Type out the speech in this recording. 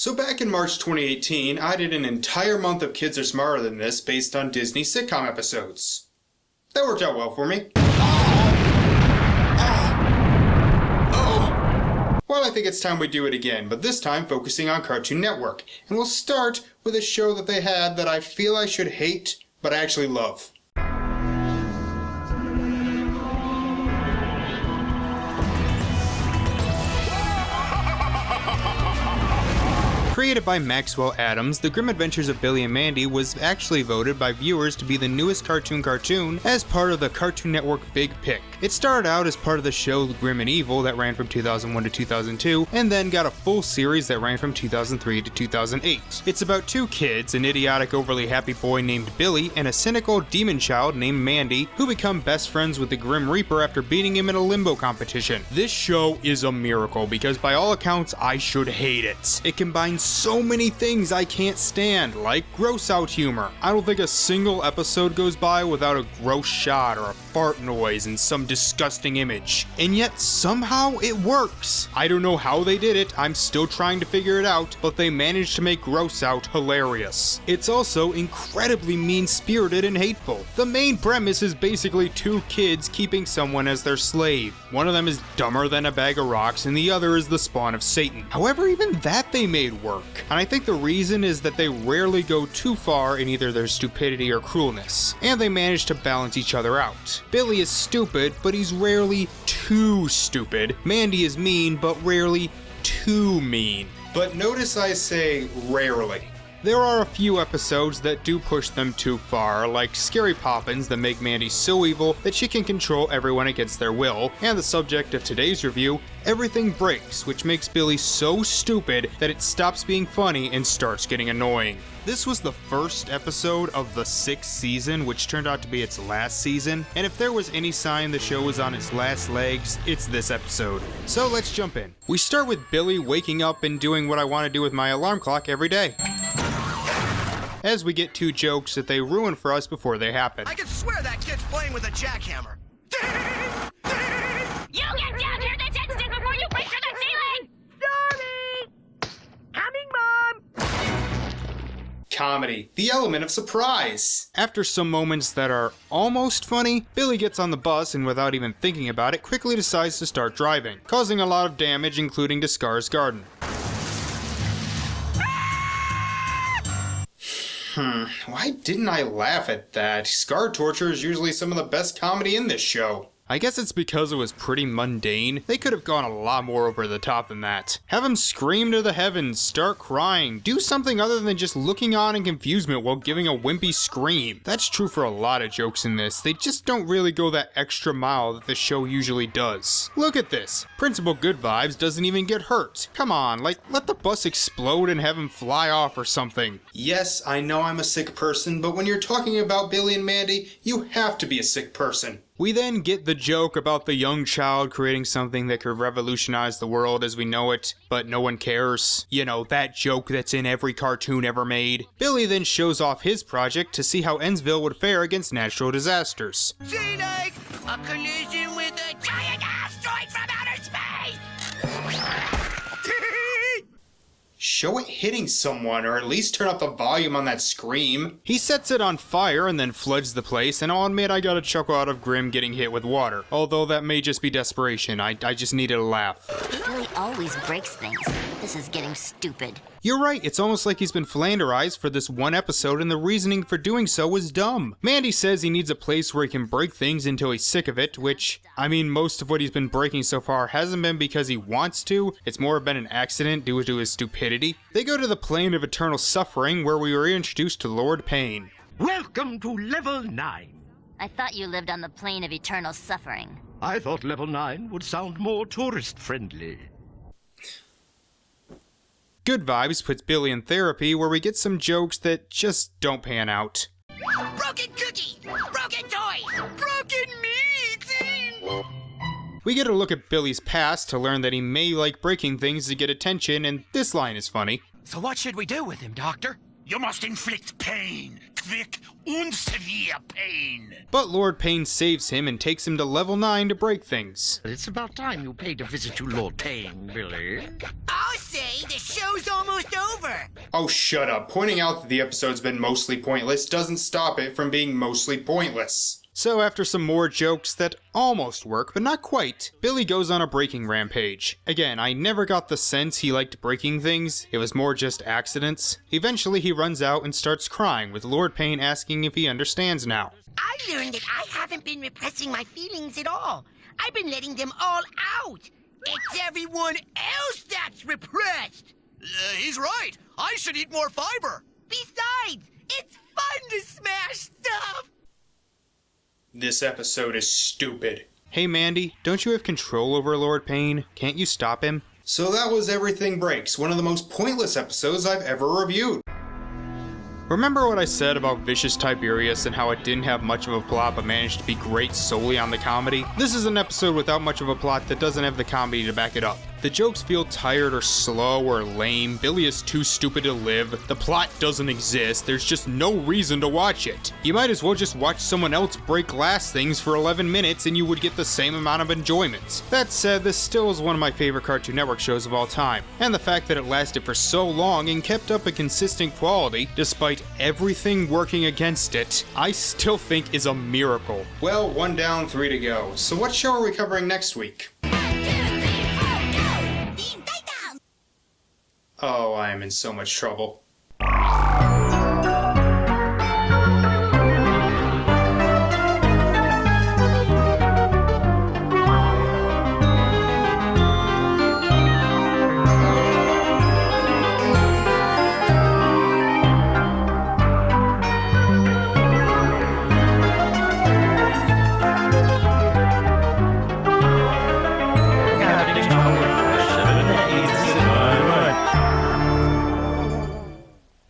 So back in March 2018, I did an entire month of Kids Are Smarter Than This based on Disney sitcom episodes. That worked out well for me. Well, I think it's time we do it again, but this time focusing on Cartoon Network. And we'll start with a show that they had that I feel I should hate, but I actually love. Created by Maxwell Adams, The Grim Adventures of Billy and Mandy was actually voted by viewers to be the newest cartoon as part of the Cartoon Network Big Pick. It started out as part of the show Grim and Evil that ran from 2001 to 2002, and then got a full series that ran from 2003 to 2008. It's about two kids, an idiotic, overly happy boy named Billy, and a cynical demon child named Mandy, who become best friends with the Grim Reaper after beating him in a limbo competition. This show is a miracle because by all accounts, I should hate it. It combines so many things I can't stand, like gross out humor. I don't think a single episode goes by without a gross shot or a fart noise and some disgusting image. And yet somehow it works. I don't know how they did it, I'm still trying to figure it out, but they managed to make gross out hilarious. It's also incredibly mean-spirited and hateful. The main premise is basically two kids keeping someone as their slave. One of them is dumber than a bag of rocks and the other is the spawn of Satan. However, even that they made work. And I think the reason is that they rarely go too far in either their stupidity or cruelness, and they manage to balance each other out. Billy is stupid, but he's rarely too stupid. Mandy is mean, but rarely too mean. But notice I say rarely. There are a few episodes that do push them too far, like Scary Poppins that make Mandy so evil that she can control everyone against their will, and the subject of today's review, Everything Breaks, which makes Billy so stupid that it stops being funny and starts getting annoying. This was the first episode of the 6th season, which turned out to be its last season, and if there was any sign the show was on its last legs, it's this episode. So let's jump in. We start with Billy waking up and doing what I want to do with my alarm clock every day, as we get two jokes that they ruin for us before they happen. I can swear that kid's playing with a jackhammer. You get down here this instant before you break through the ceiling! Norty! Coming, Mom! Comedy, the element of surprise. After some moments that are almost funny, Billy gets on the bus and without even thinking about it, quickly decides to start driving, causing a lot of damage including to Scar's garden. Why didn't I laugh at that? Scar torture is usually some of the best comedy in this show. I guess it's because it was pretty mundane. They could have gone a lot more over the top than that. Have him scream to the heavens, start crying, do something other than just looking on in confusement while giving a wimpy scream. That's true for a lot of jokes in this. They just don't really go that extra mile that the show usually does. Look at this. Principal Good Vibes doesn't even get hurt. Come on, like, let the bus explode and have him fly off or something. Yes, I know I'm a sick person, but when you're talking about Billy and Mandy, you have to be a sick person. We then get the joke about the young child creating something that could revolutionize the world as we know it, but no one cares. You know, that joke that's in every cartoon ever made. Billy then shows off his project to see how Ensville would fare against natural disasters. Scenic! A collision with a giant asteroid from outer space! Show it hitting someone, or at least turn up the volume on that scream. He sets it on fire and then floods the place, and I'll admit I got a chuckle out of Grim getting hit with water. Although that may just be desperation, I just needed a laugh. Billy always breaks things. This is getting stupid. You're right, it's almost like he's been flanderized for this one episode and the reasoning for doing so was dumb. Mandy says he needs a place where he can break things until he's sick of it, which, I mean, most of what he's been breaking so far hasn't been because he wants to, it's more been an accident due to his stupidity. They go to the plane of eternal suffering where we were introduced to Lord Pain. Welcome to Level 9. I thought you lived on the plane of eternal suffering. I thought Level 9 would sound more tourist-friendly. Good Vibes puts Billy in therapy where we get some jokes that just don't pan out. Broken cookie! Broken toy! Broken meat! We get a look at Billy's past to learn that he may like breaking things to get attention, and this line is funny. So what should we do with him, Doctor? You must inflict pain, quick and severe pain. But Lord Pain saves him and takes him to level 9 to break things. It's about time you paid a visit to Lord Payne, Billy. I'll say the show's almost over. Oh, shut up. Pointing out that the episode's been mostly pointless doesn't stop it from being mostly pointless. So after some more jokes that almost work, but not quite, Billy goes on a breaking rampage. Again, I never got the sense he liked breaking things, it was more just accidents. Eventually he runs out and starts crying, with Lord Payne asking if he understands now. I learned that I haven't been repressing my feelings at all. I've been letting them all out. It's everyone else that's repressed. He's right. I should eat more fiber. Besides, it's fun to smash stuff. This episode is stupid. Hey Mandy, don't you have control over Lord Payne? Can't you stop him? So that was Everything Breaks, one of the most pointless episodes I've ever reviewed. Remember what I said about Vicious Tiberius and how it didn't have much of a plot but managed to be great solely on the comedy? This is an episode without much of a plot that doesn't have the comedy to back it up. The jokes feel tired or slow or lame, Billy is too stupid to live, the plot doesn't exist, there's just no reason to watch it. You might as well just watch someone else break glass things for 11 minutes and you would get the same amount of enjoyment. That said, this still is one of my favorite Cartoon Network shows of all time, and the fact that it lasted for so long and kept up a consistent quality, despite everything working against it, I still think is a miracle. Well, 1 down, 3 to go. So what show are we covering next week? Oh, I am in so much trouble.